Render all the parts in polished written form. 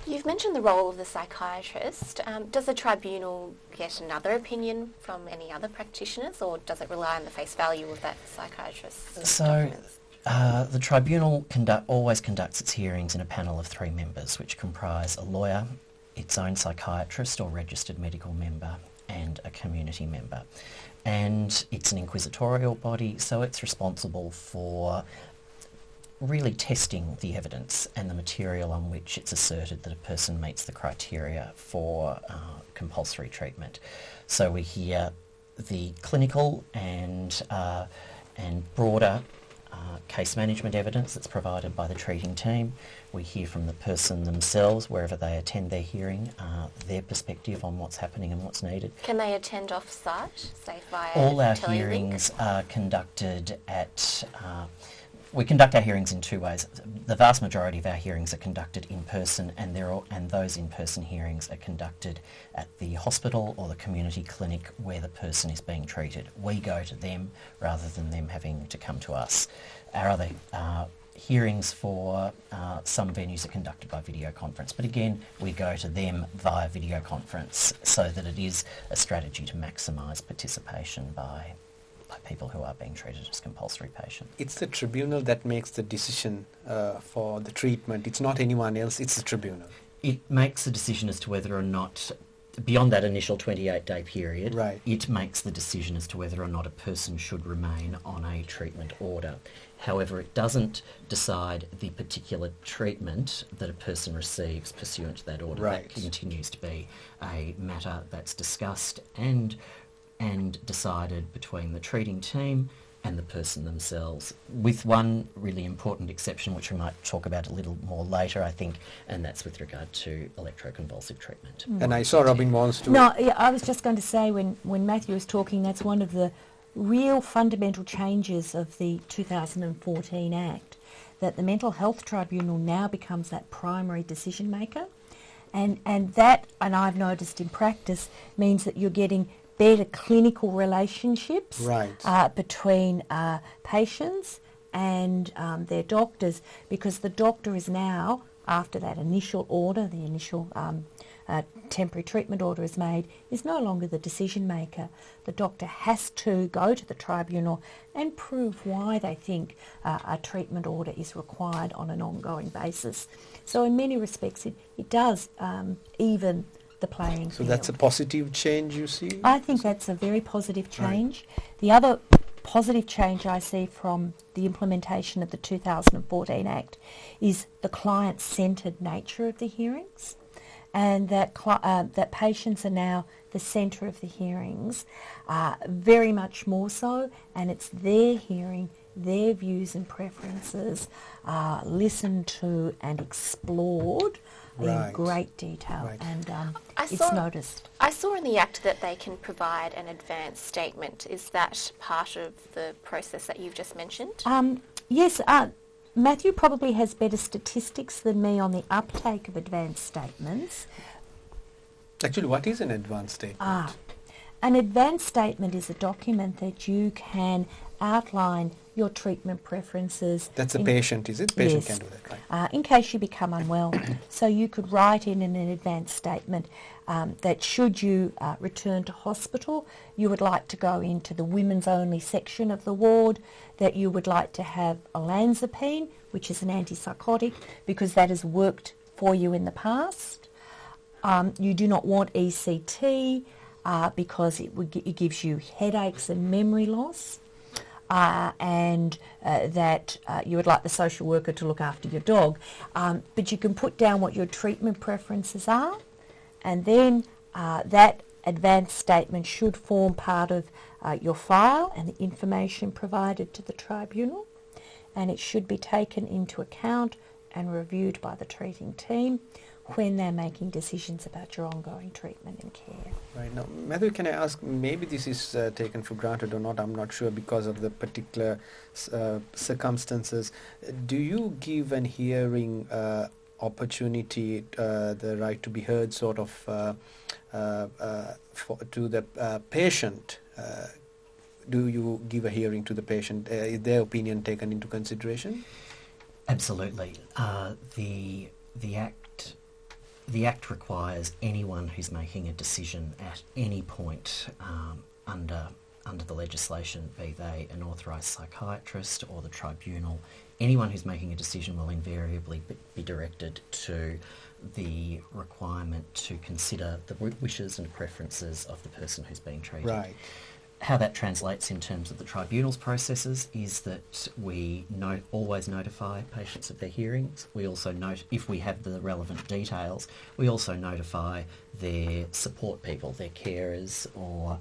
You've mentioned the role of the psychiatrist. Does the tribunal get another opinion from any other practitioners, or does it rely on the face value of that psychiatrist's documents? The tribunal always conducts its hearings in a panel of 3 members, which comprise a lawyer, its own psychiatrist or registered medical member, and a community member. And it's an inquisitorial body, so it's responsible for really testing the evidence and the material on which it's asserted that a person meets the criteria for compulsory treatment. So we hear the clinical and broader case management evidence that's provided by the treating team. We hear from the person themselves, wherever they attend their hearing, their perspective on what's happening and what's needed. Can they attend off-site, say via All our Telelink? hearings are conducted at... we conduct our hearings in 2 ways. The vast majority of our hearings are conducted in person, and those in-person hearings are conducted at the hospital or the community clinic where the person is being treated. We go to them rather than them having to come to us. Our other hearings for some venues are conducted by video conference, but again we go to them via video conference so that it is a strategy to maximise participation by people who are being treated as compulsory patients. It's the tribunal that makes the decision for the treatment. It's not anyone else, it's the tribunal. It makes the decision as to whether or not, beyond that initial 28-day period, right, it makes the decision as to whether or not a person should remain on a treatment order. However, it doesn't decide the particular treatment that a person receives pursuant to that order. Right. That continues to be a matter that's discussed and decided between the treating team and the person themselves, with one really important exception which we might talk about a little more later, I think, and that's with regard to electroconvulsive treatment. And I saw Robyn wants to... No, yeah, I was just going to say, when Matthew was talking, that's one of the real fundamental changes of the 2014 Act, that the Mental Health Tribunal now becomes that primary decision maker, and that, and I've noticed in practice, means that you're getting better clinical relationships, right, between patients and their doctors, because the doctor is now, after that initial order, the initial temporary treatment order is made, is no longer the decision maker. The doctor has to go to the tribunal and prove why they think a treatment order is required on an ongoing basis. So in many respects it does even the playing field. So that's a positive change you see? I think that's a very positive change. Right. The other positive change I see from the implementation of the 2014 Act is the client-centred nature of the hearings, and that that patients are now the centre of the hearings, very much more so, and it's their hearing, their views and preferences listened to and explored in great detail, and it's noticed. I saw in the Act that they can provide an advance statement. Is that part of the process that you've just mentioned? Yes, Matthew probably has better statistics than me on the uptake of advance statements. Actually, what is an advance statement? An advance statement is a document that you can outline your treatment preferences. That's a patient, is it? Patient can do that, right? In case you become unwell. So you could write in an advance statement that should you return to hospital, you would like to go into the women's only section of the ward, that you would like to have olanzapine, which is an antipsychotic, because that has worked for you in the past. You do not want ECT because it gives you headaches and memory loss. And that you would like the social worker to look after your dog. But you can put down what your treatment preferences are, and then that advance statement should form part of your file and the information provided to the tribunal, and it should be taken into account and reviewed by the treating team when they're making decisions about your ongoing treatment and care. Right. Now, Matthew, can I ask, maybe this is taken for granted or not, I'm not sure because of the particular circumstances. Do you give an hearing opportunity, the right to be heard sort of to the patient? Do you give a hearing to the patient? Is their opinion taken into consideration? Absolutely. The Act the Act requires anyone who's making a decision at any point under the legislation, be they an authorised psychiatrist or the tribunal, anyone who's making a decision will invariably be directed to the requirement to consider the wishes and preferences of the person who's being treated. Right. How that translates in terms of the tribunal's processes is that we always notify patients of their hearings. We also if we have the relevant details, we also notify their support people, their carers or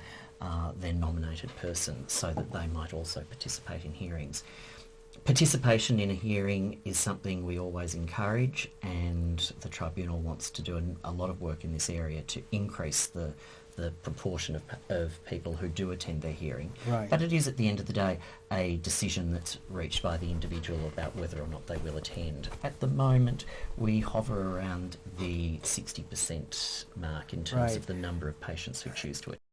their nominated person, so that they might also participate in hearings. Participation in a hearing is something we always encourage, and the tribunal wants to do a lot of work in this area to increase the proportion of people who do attend their hearing. Right. But it is, at the end of the day, a decision that's reached by the individual about whether or not they will attend. At the moment, we hover around the 60% mark in terms Right. of the number of patients who choose to attend.